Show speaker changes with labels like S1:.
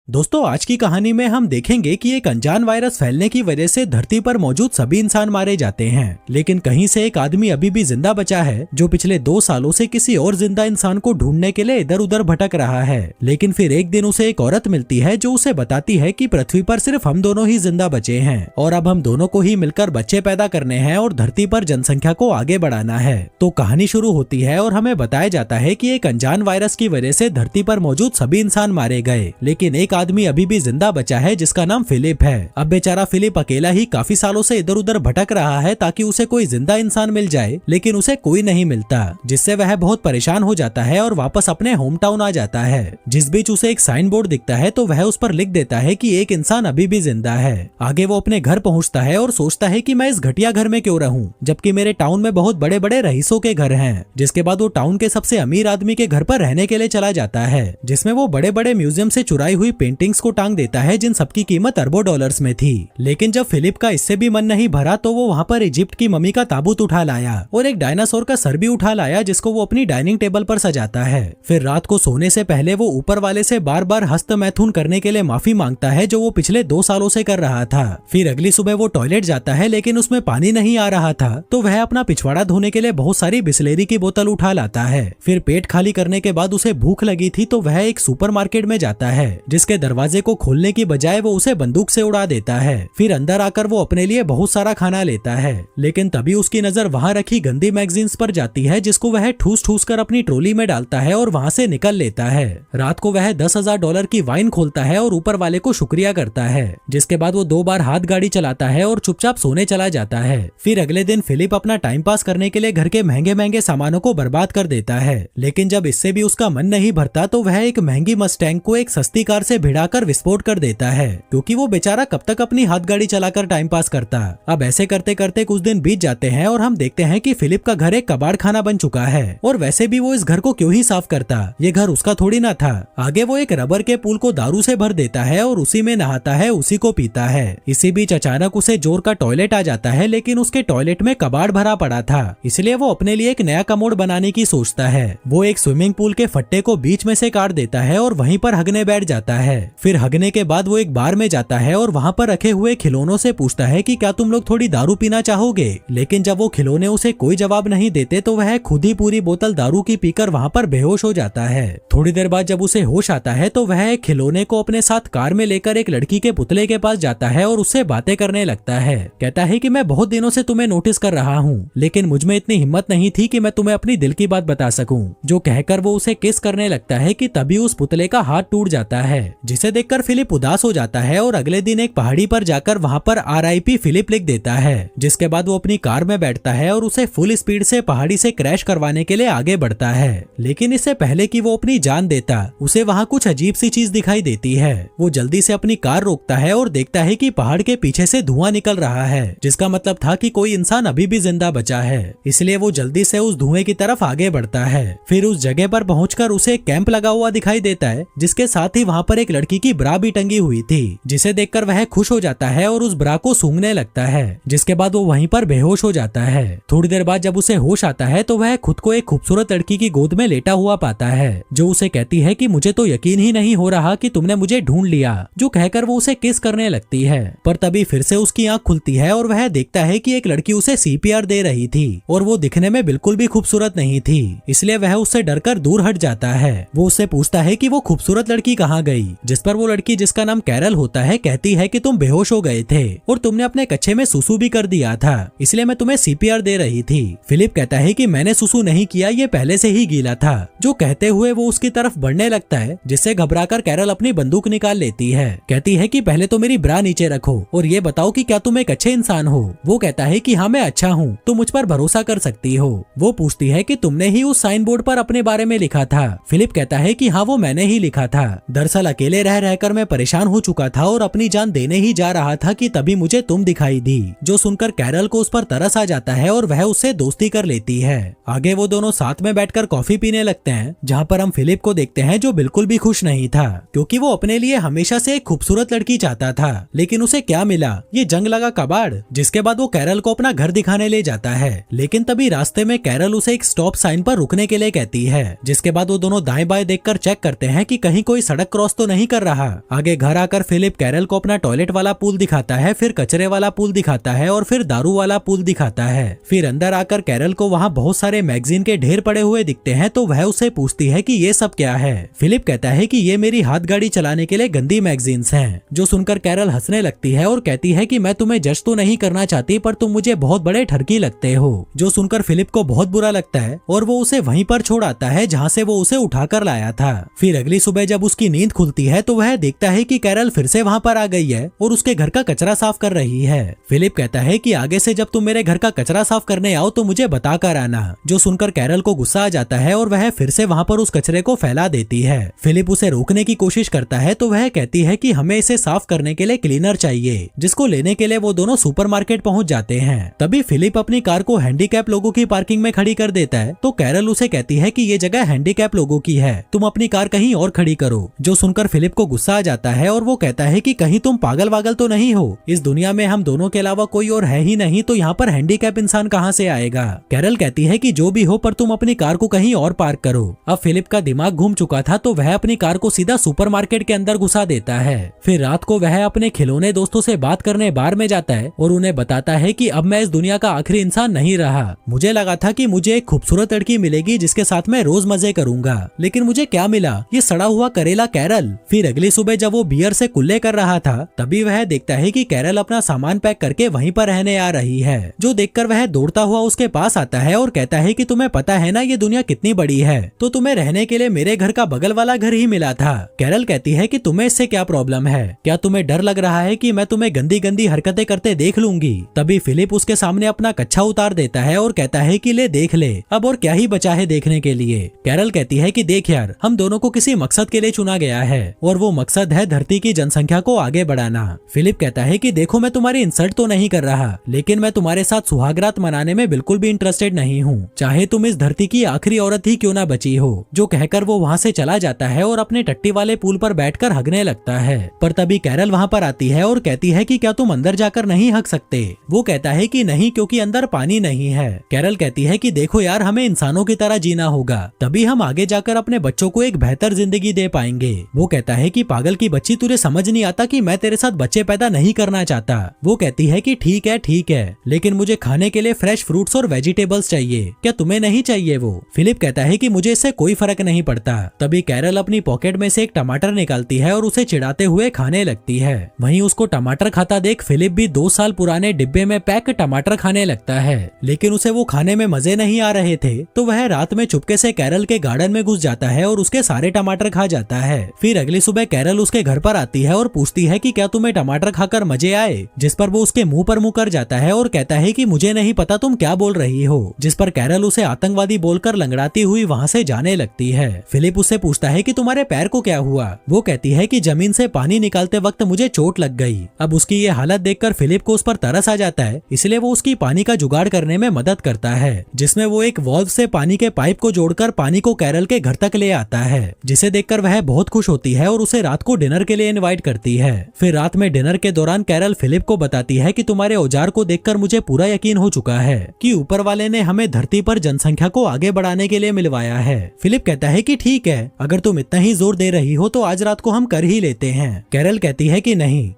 S1: दोस्तों, आज की कहानी में हम देखेंगे कि एक अनजान वायरस फैलने की वजह से धरती पर मौजूद सभी इंसान मारे जाते हैं, लेकिन कहीं से एक आदमी अभी भी जिंदा बचा है जो पिछले 2 सालों से किसी और जिंदा इंसान को ढूंढने के लिए इधर उधर भटक रहा है। लेकिन फिर एक दिन उसे एक औरत मिलती है जो उसे बताती है कि पृथ्वी पर सिर्फ हम दोनों ही जिंदा बचे हैं और अब हम दोनों को ही मिलकर बच्चे पैदा करने हैं और धरती पर जनसंख्या को आगे बढ़ाना है। तो कहानी शुरू होती है और हमें बताया जाता है कि एक अनजान वायरस की वजह से धरती पर मौजूद सभी इंसान मारे गए, लेकिन एक आदमी अभी भी जिंदा बचा है जिसका नाम फिलिप है। अब बेचारा फिलिप अकेला ही काफी सालों से इधर उधर भटक रहा है ताकि उसे कोई जिंदा इंसान मिल जाए, लेकिन उसे कोई नहीं मिलता, जिससे वह बहुत परेशान हो जाता है और वापस अपने होम टाउन आ जाता है। जिस बीच उसे एक साइन बोर्ड दिखता है तो वह उस पर लिख देता है कि एक इंसान अभी भी जिंदा है। आगे वो अपने घर पहुंचता है और सोचता है कि मैं इस घटिया घर में क्यों रहूं, जबकि मेरे टाउन में बहुत बड़े बड़े रईसों के घर हैं। जिसके बाद वो टाउन के सबसे अमीर आदमी के घर पर रहने के लिए चला जाता है, जिसमें वो बड़े बड़े म्यूजियम से चुराई हुई पेंटिंग्स को टांग देता है जिन सबकी कीमत अरबों डॉलर्स में थी। लेकिन जब फिलिप का इससे भी मन नहीं भरा तो वो वहाँ पर इजिप्ट की मम्मी का ताबूत उठा लाया और एक डायनासोर का सर भी उठा लाया जिसको वो अपनी डाइनिंग टेबल पर सजाता है। फिर रात को सोने से पहले वो ऊपर वाले से बार बार हस्त मैथुन करने के लिए माफी मांगता है जो वो पिछले 2 सालों से कर रहा था। फिर अगली सुबह वो टॉयलेट जाता है लेकिन उसमें पानी नहीं आ रहा था, तो वह अपना पिछवाड़ा धोने के लिए बहुत सारी बिस्लेरी की बोतल उठा लाता है। फिर पेट खाली करने के बाद उसे भूख लगी थी तो वह एक सुपरमार्केट में जाता है जिसके दरवाजे को खोलने की बजाय वो उसे बंदूक से उड़ा देता है। फिर अंदर आकर वो अपने लिए बहुत सारा खाना लेता है, लेकिन तभी उसकी नजर वहाँ रखी गंदी मैगजीन्स पर जाती है जिसको वह ठूस ठूस कर अपनी ट्रॉली में डालता है और वहाँ से निकल लेता है। रात को वह $10,000 की वाइन खोलता है और ऊपर वाले को शुक्रिया करता है, जिसके बाद वो 2 बार हाथ गाड़ी चलाता है और चुपचाप सोने चला जाता है। फिर अगले दिन फिलिप अपना टाइम पास करने के लिए घर के महंगे महंगे सामानों को बर्बाद कर देता है, लेकिन जब इससे भी उसका मन नहीं भरता तो वह एक महंगी मस्टैंग को एक सस्ती कार से भिड़ाकर विस्फोट कर देता है, क्योंकि वो बेचारा कब तक अपनी हाथ गाड़ी चलाकर टाइम पास करता। अब ऐसे करते करते कुछ दिन बीत जाते हैं और हम देखते हैं कि फिलिप का घर एक कबाड़ खाना बन चुका है, और वैसे भी वो इस घर को क्यों ही साफ करता, ये घर उसका थोड़ी ना था। आगे वो एक रबर के पूल को दारू से भर देता है और उसी में नहाता है, उसी को पीता है। इसी बीच अचानक उसे जोर का टॉयलेट आ जाता है, लेकिन उसके टॉयलेट में कबाड़ भरा पड़ा था, इसलिए वो अपने लिए एक नया कमोड बनाने की सोचता है। वो एक स्विमिंग पूल के फट्टे को बीच में से काट देता है और वहीं पर हगने बैठ जाता है। फिर हगने के बाद वो एक बार में जाता है और वहाँ पर रखे हुए खिलौनों से पूछता है कि क्या तुम लोग थोड़ी दारू पीना चाहोगे, लेकिन जब वो खिलौने उसे कोई जवाब नहीं देते तो वह खुद ही पूरी बोतल दारू की पीकर वहाँ पर बेहोश हो जाता है। थोड़ी देर बाद जब उसे होश आता है तो वह एक खिलौने को अपने साथ कार में लेकर एक लड़की के पुतले के पास जाता है और उससे बातें करने लगता है। कहता है कि मैं बहुत दिनों से तुम्हें नोटिस कर रहा हूँ, लेकिन मुझमें इतनी हिम्मत नहीं थी कि मैं तुम्हें अपनी दिल की बात बता सकूं। जो कहकर वो उसे किस करने लगता है कि तभी उस पुतले का हाथ टूट जाता है, जिसे देखकर फिलिप उदास हो जाता है और अगले दिन एक पहाड़ी पर जाकर वहाँ पर RIP फिलिप लिख देता है। जिसके बाद वो अपनी कार में बैठता है और उसे फुल स्पीड से पहाड़ी से क्रैश करवाने के लिए आगे बढ़ता है, लेकिन इससे पहले कि वो अपनी जान देता उसे वहाँ कुछ अजीब सी चीज दिखाई देती है। वो जल्दी से अपनी कार रोकता है और देखता है कि पहाड़ के पीछे से धुआं निकल रहा है, जिसका मतलब था कि कोई इंसान अभी भी जिंदा बचा है, इसलिए वो जल्दी से उस धुएं की तरफ आगे बढ़ता है। फिर उस जगह पर पहुंचकर उसे एक कैंप लगा हुआ दिखाई देता है, जिसके साथ ही वहाँ पर एक लड़की की ब्रा भी टंगी हुई थी, जिसे देखकर वह खुश हो जाता है और उस ब्रा को सूंघने लगता है, जिसके बाद वो वहीं पर बेहोश हो जाता है। थोड़ी देर बाद जब उसे होश आता है तो वह खुद को एक खूबसूरत लड़की की गोद में लेटा हुआ पाता है, जो उसे कहती है कि मुझे तो यकीन ही नहीं हो रहा कि तुमने मुझे ढूंढ लिया, जो कहकर वो उसे किस करने लगती है। पर तभी फिर से उसकी आंख खुलती है और वह देखता है कि एक लड़की उसे CPR दे रही थी और वो दिखने में बिल्कुल भी खूबसूरत नहीं थी, इसलिए वह उससे डरकर दूर हट जाता है। वो उससे पूछता है कि वो खूबसूरत लड़की कहाँ गई, जिस पर वो लड़की, जिसका नाम कैरल होता है, कहती है कि तुम बेहोश हो गए थे और तुमने अपने कच्छे में सुसु भी कर दिया था, इसलिए मैं तुम्हें CPR दे रही थी। फिलिप कहता है कि मैंने सुसु नहीं किया, ये पहले से ही गीला था, जो कहते हुए वो उसकी तरफ बढ़ने लगता है, जिससे घबराकर कैरल अपनी बंदूक निकाल लेती है। कहती है कि पहले तो मेरी ब्रा नीचे रखो और ये बताओ कि क्या तुम एक अच्छे इंसान हो। वो कहता है कि हाँ मैं अच्छा हूँ, तुम मुझ पर भरोसा कर सकती हो। वो पूछती है कि तुमने ही उस साइन बोर्ड पर अपने बारे में लिखा था। फिलिप कहता है कि हाँ वो मैंने ही लिखा था। दरअसल अकेले रह रहकर मैं परेशान हो चुका था और अपनी जान देने ही जा रहा था कि तभी मुझे तुम दिखाई दी। जो सुनकर कैरल को उस पर तरस आ जाता है और वह उससे दोस्ती कर लेती है। आगे वो दोनों साथ में बैठकर कॉफी पीने लगते हैं, जहाँ पर हम फिलिप को देखते हैं जो बिल्कुल भी खुश नहीं था, क्योंकि वो अपने लिए हमेशा से एक खूबसूरत लड़की चाहता था, लेकिन उसे क्या मिला, ये जंग लगा कबाड़। जिसके बाद वो कैरल को अपना घर दिखाने ले जाता है, लेकिन तभी रास्ते में कैरल उसे एक स्टॉप साइन पर रुकने के लिए कहती है। जिसके बाद वो दोनों दाएं बाएं देखकर चेक करते हैं कि कहीं कोई सड़क क्रॉस तो नहीं नहीं कर रहा। आगे घर आकर फिलिप कैरल को अपना टॉयलेट वाला पूल दिखाता है, फिर कचरे वाला पूल दिखाता है और फिर दारू वाला पूल दिखाता है। फिर अंदर आकर कैरल को वहाँ बहुत सारे मैगजीन के ढेर पड़े हुए दिखते हैं, तो वह उससे पूछती है कि ये सब क्या है। फिलिप कहता है कि ये मेरी हाथ गाड़ी चलाने के लिए गंदी मैगजीन्स हैं। जो सुनकर कैरल हंसने लगती है और कहती है कि मैं तुम्हें जज तो नहीं करना चाहती, पर तुम मुझे बहुत बड़े ठरकी लगते हो। जो सुनकर फिलिप को बहुत बुरा लगता है और वो उसे वहीं पर छोड़ आता है जहाँ से वो उसे उठाकर लाया था। फिर अगली सुबह जब उसकी नींद खुलती है तो वह देखता है कि कैरल फिर से वहाँ पर आ गई है और उसके घर का कचरा साफ कर रही है। फिलिप कहता है कि आगे से जब तुम मेरे घर का कचरा साफ करने आओ तो मुझे बता कर आना। जो सुनकर कैरल को गुस्सा आ जाता है और वह फिर से वहाँ पर उस कचरे को फैला देती है। फिलिप उसे रोकने की कोशिश करता है तो वह कहती है कि हमें इसे साफ करने के लिए क्लीनर चाहिए, जिसको लेने के लिए वो दोनों सुपरमार्केट पहुंच जाते हैं। तभी फिलिप अपनी कार को हैंडीकैप लोगों की पार्किंग में खड़ी कर देता है, तो कैरल उसे कहती है कि ये जगह हैंडीकैप लोगों की है, तुम अपनी कार कहीं और खड़ी करो। जो सुनकर फिलिप को गुस्सा आ जाता है और वो कहता है कि कहीं तुम पागल वागल तो नहीं हो, इस दुनिया में हम दोनों के अलावा कोई और है ही नहीं, तो यहाँ पर हैंडीकैप इंसान कहाँ से आएगा। कैरल कहती है कि जो भी हो, पर तुम अपनी कार को कहीं और पार्क करो। अब फिलिप का दिमाग घूम चुका था, तो वह अपनी कार को सीधा सुपरमार्केट के अंदर घुसा देता है। फिर रात को वह अपने खिलौने दोस्तों से बात करने बार में जाता है और उन्हें बताता है कि अब मैं इस दुनिया का आखिरी इंसान नहीं रहा। मुझे लगा था कि मुझे एक खूबसूरत लड़की मिलेगी जिसके साथ मैं रोज मजे करूंगा, लेकिन मुझे क्या मिला, ये सड़ा हुआ करेला कैरल। फिर अगली सुबह जब वो बियर से कुल्ले कर रहा था, तभी वह देखता है कि कैरल अपना सामान पैक करके वहीं पर रहने आ रही है। जो देखकर वह दौड़ता हुआ उसके पास आता है और कहता है कि तुम्हें पता है ना ये दुनिया कितनी बड़ी है, तो तुम्हें रहने के लिए मेरे घर का बगल वाला घर ही मिला था। कैरल कहती है कि तुम्हें इससे क्या प्रॉब्लम है, क्या तुम्हें डर लग रहा है कि मैं तुम्हें गंदी गंदी हरकतें करते देख लूंगी। तभी फिलिप उसके सामने अपना कच्छा उतार देता है और कहता है कि ले देख ले, अब और क्या ही बचा है देखने के लिए। कैरल कहती है कि देख यार, हम दोनों को किसी मकसद के लिए चुना गया है और वो मकसद है धरती की जनसंख्या को आगे बढ़ाना। फिलिप कहता है कि देखो, मैं तुम्हारी इंसल्ट तो नहीं कर रहा, लेकिन मैं तुम्हारे साथ सुहागरात मनाने में बिल्कुल भी इंटरेस्टेड नहीं हूँ, चाहे तुम इस धरती की आखिरी औरत ही क्यों ना बची हो। जो कहकर वो वहाँ से चला जाता है और अपने टट्टी वाले पुल पर बैठकर हगने लगता है। पर तभी कैरल वहाँ पर आती है और कहती है कि क्या तुम अंदर जाकर नहीं हग सकते। वो कहता है कि नहीं, क्योंकि अंदर पानी नहीं है। कैरल कहती है कि देखो यार, हमें इंसानों की तरह जीना होगा, तभी हम आगे जाकर अपने बच्चों को एक बेहतर जिंदगी दे पाएंगे। वो कहता है कि पागल की बच्ची, तुझे समझ नहीं आता कि मैं तेरे साथ बच्चे पैदा नहीं करना चाहता। वो कहती है कि ठीक है, लेकिन मुझे खाने के लिए फ्रेश फ्रूट्स और वेजिटेबल्स चाहिए, क्या तुम्हें नहीं चाहिए वो। फिलिप कहता है कि मुझे इससे कोई फर्क नहीं पड़ता। तभी कैरल अपनी पॉकेट में से एक टमाटर निकालती है और उसे चिढ़ाते हुए खाने लगती है। वहीं उसको टमाटर खाता देख फिलिप भी 2 साल पुराने डिब्बे में पैक टमाटर खाने लगता है, लेकिन उसे वो खाने में मजे नहीं आ रहे थे, तो वह रात में चुपके से कैरल के गार्डन में घुस जाता है और उसके सारे टमाटर खा जाता है। फिर अगली सुबह कैरल उसके घर पर आती है और पूछती है कि क्या तुम्हें टमाटर खाकर मजे आए, जिस पर वो उसके मुंह पर मुंह कर जाता है और कहता है कि मुझे नहीं पता तुम क्या बोल रही हो, जिस पर कैरल उसे आतंकवादी बोलकर लंगड़ाती हुई वहाँ से जाने लगती है। फिलिप उससे पूछता है कि तुम्हारे पैर को क्या हुआ। वो कहती है कि जमीन से पानी निकालते वक्त मुझे चोट लग गई। अब उसकी ये हालत देखकर फिलिप को उस पर तरस आ जाता है, इसलिए वो उसकी पानी का जुगाड़ करने में मदद करता है, जिसमें वो एक वॉल्व से पानी के पाइप को जोड़कर पानी को कैरल के घर तक ले आता है, जिसे देखकर वह बहुत खुश होती है और उसे रात को डिनर के लिए इनवाइट करती है। फिर रात में डिनर के दौरान कैरल फिलिप को बताती है कि तुम्हारे औजार को देखकर मुझे पूरा यकीन हो चुका है कि ऊपर वाले ने हमें धरती पर जनसंख्या को आगे बढ़ाने के लिए मिलवाया है। फिलिप कहता है कि ठीक है, अगर तुम इतना ही जोर दे रही हो तो आज रात को हम कर ही लेते हैं। कैरल कहती है कि नहीं,